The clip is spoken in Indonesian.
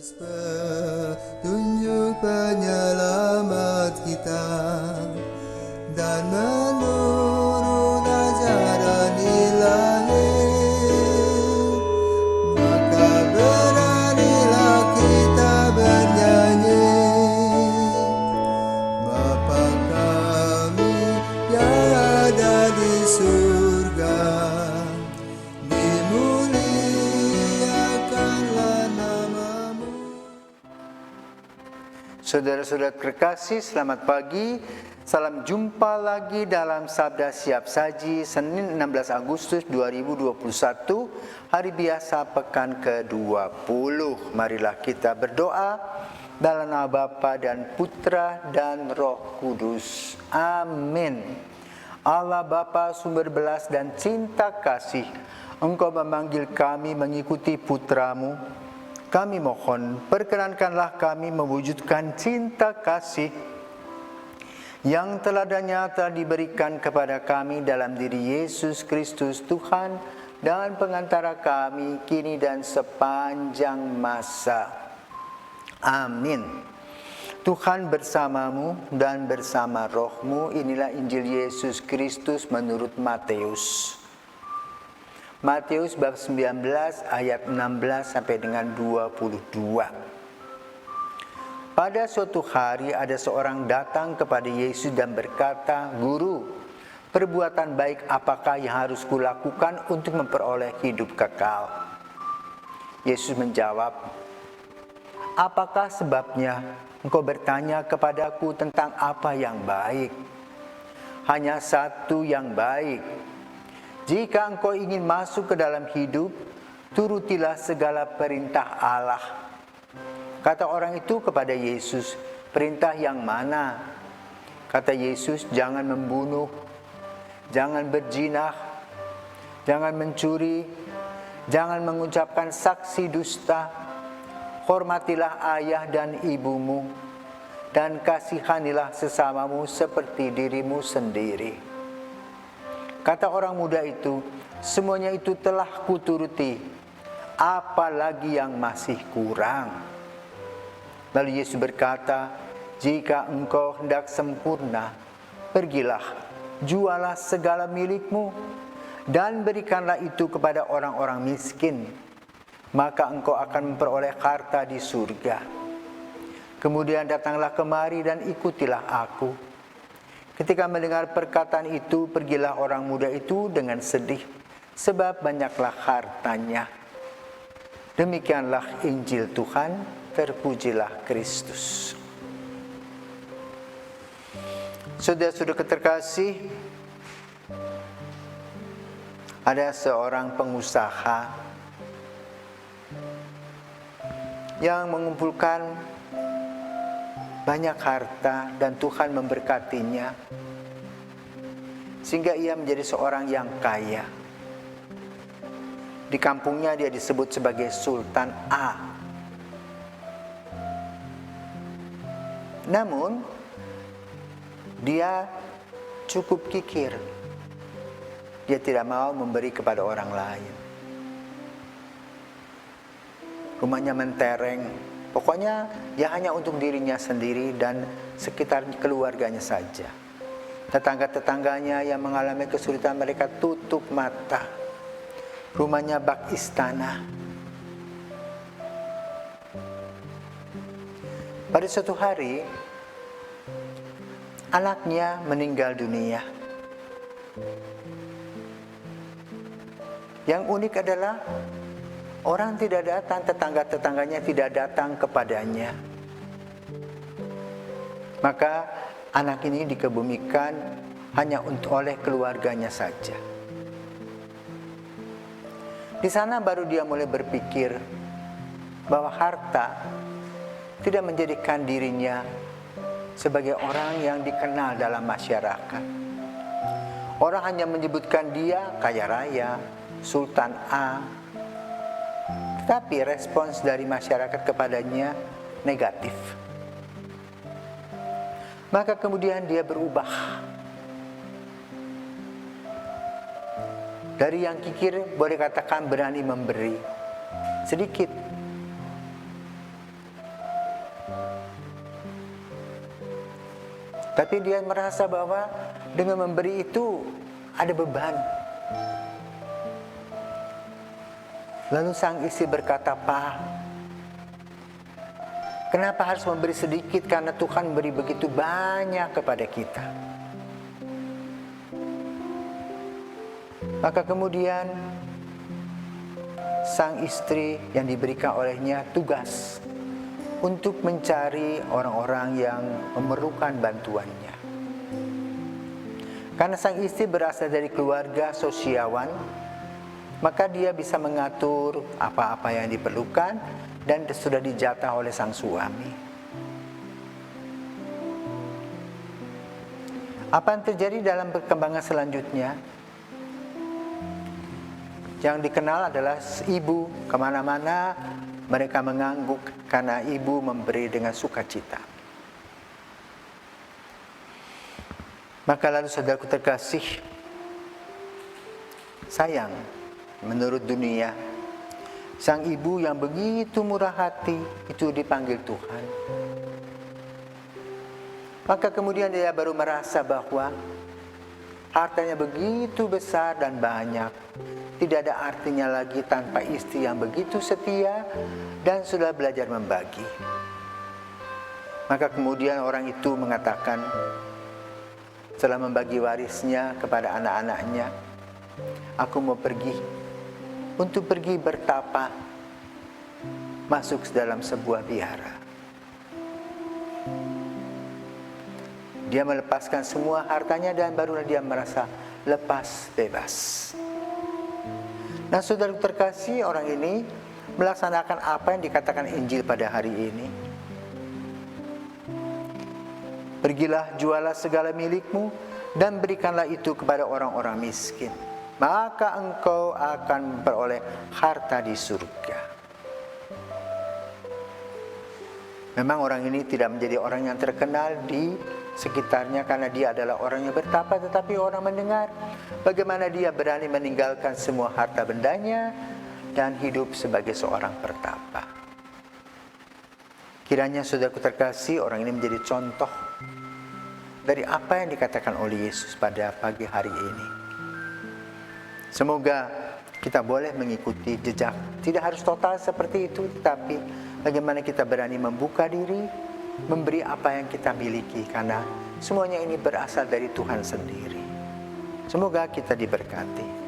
Petunjuk penyelamat kita dan menurut ajaran Ilahi, maka beranilah kita bernyanyi. Bapa kami yang ada di surga, dimuliakanlah namamu. Saudara-saudara terkasih, selamat pagi. Salam jumpa lagi dalam Sabda Siap Saji Senin 16 Agustus 2021, hari biasa pekan ke-20. Marilah kita berdoa dalam nama Bapa dan Putra dan Roh Kudus. Amin. Allah Bapa sumber belas dan cinta kasih, Engkau memanggil kami mengikuti Putramu. Kami mohon, perkenankanlah kami mewujudkan cinta kasih yang teladannya telah diberikan kepada kami dalam diri Yesus Kristus Tuhan dan pengantara kami kini dan sepanjang masa. Amin. Tuhan bersamamu dan bersama rohmu. Inilah Injil Yesus Kristus menurut Matius. Matius bab 19 ayat 16 sampai dengan 22. Pada suatu hari ada seorang datang kepada Yesus dan berkata, "Guru, perbuatan baik apakah yang harus kulakukan untuk memperoleh hidup kekal?" Yesus menjawab, "Apakah sebabnya engkau bertanya kepadaku tentang apa yang baik? Hanya satu yang baik. Jika engkau ingin masuk ke dalam hidup, turutilah segala perintah Allah." Kata orang itu kepada Yesus, "Perintah yang mana?" Kata Yesus, "Jangan membunuh, jangan berzinah, jangan mencuri, jangan mengucapkan saksi dusta, hormatilah ayah dan ibumu, dan kasihanilah sesamamu seperti dirimu sendiri." Kata orang muda itu, "Semuanya itu telah kuturuti, apalagi yang masih kurang?" Lalu Yesus berkata, "Jika engkau hendak sempurna, pergilah, jualah segala milikmu, dan berikanlah itu kepada orang-orang miskin, maka engkau akan memperoleh harta di surga. Kemudian datanglah kemari dan ikutilah aku." Ketika mendengar perkataan itu, pergilah orang muda itu dengan sedih, sebab banyaklah hartanya. Demikianlah Injil Tuhan. Terpujilah Kristus. Saudara-saudara terkasih, ada seorang pengusaha yang mengumpulkan banyak harta dan Tuhan memberkatinya sehingga ia menjadi seorang yang kaya. Di kampungnya dia disebut sebagai Sultan A. Namun dia cukup kikir. Dia tidak mau memberi kepada orang lain. Rumahnya mentereng. Pokoknya ya hanya untuk dirinya sendiri dan sekitar keluarganya saja. Tetangga-tetangganya yang mengalami kesulitan mereka tutup mata. Rumahnya bak istana. Pada suatu hari, anaknya meninggal dunia. Yang unik adalah orang tidak datang, tetangga-tetangganya tidak datang kepadanya. Maka anak ini dikebumikan hanya oleh keluarganya saja. Di sana baru dia mulai berpikir bahwa harta tidak menjadikan dirinya sebagai orang yang dikenal dalam masyarakat. Orang hanya menyebutkan dia kaya raya, Sultan A. Tetapi respons dari masyarakat kepadanya negatif. Maka kemudian dia berubah. Dari yang kikir boleh katakan berani memberi sedikit. Tapi dia merasa bahwa dengan memberi itu ada beban. Lalu sang istri berkata, "Pak, kenapa harus memberi sedikit? Karena Tuhan beri begitu banyak kepada kita." Maka kemudian sang istri yang diberikan olehnya tugas untuk mencari orang-orang yang memerlukan bantuannya. Karena sang istri berasal dari keluarga sosiawan, maka dia bisa mengatur apa-apa yang diperlukan dan sudah dijatah oleh sang suami. Apa yang terjadi dalam perkembangan selanjutnya? Yang dikenal adalah ibu kemana-mana mereka mengangguk karena ibu memberi dengan sukacita. Maka lalu saudaraku terkasih, sayang menurut dunia, sang ibu yang begitu murah hati itu dipanggil Tuhan. Maka kemudian dia baru merasa bahwa hartanya begitu besar dan banyak, tidak ada artinya lagi tanpa istri yang begitu setia dan sudah belajar membagi. Maka kemudian orang itu mengatakan, setelah membagi warisnya kepada anak-anaknya, "Aku mau pergi untuk pergi bertapa, masuk dalam sebuah biara." Dia melepaskan semua hartanya dan barulah dia merasa lepas bebas. Nah, saudara terkasih, orang ini melaksanakan apa yang dikatakan Injil pada hari ini. "Pergilah, jualah segala milikmu dan berikanlah itu kepada orang-orang miskin, maka engkau akan memperoleh harta di surga." Memang orang ini tidak menjadi orang yang terkenal di sekitarnya karena dia adalah orang yang bertapa, tetapi orang mendengar bagaimana dia berani meninggalkan semua harta bendanya dan hidup sebagai seorang pertapa. Kiranya saudaraku terkasih, orang ini menjadi contoh dari apa yang dikatakan oleh Yesus pada pagi hari ini. Semoga kita boleh mengikuti jejak, tidak harus total seperti itu, tetapi bagaimana kita berani membuka diri, memberi apa yang kita miliki, karena semuanya ini berasal dari Tuhan sendiri. Semoga kita diberkati.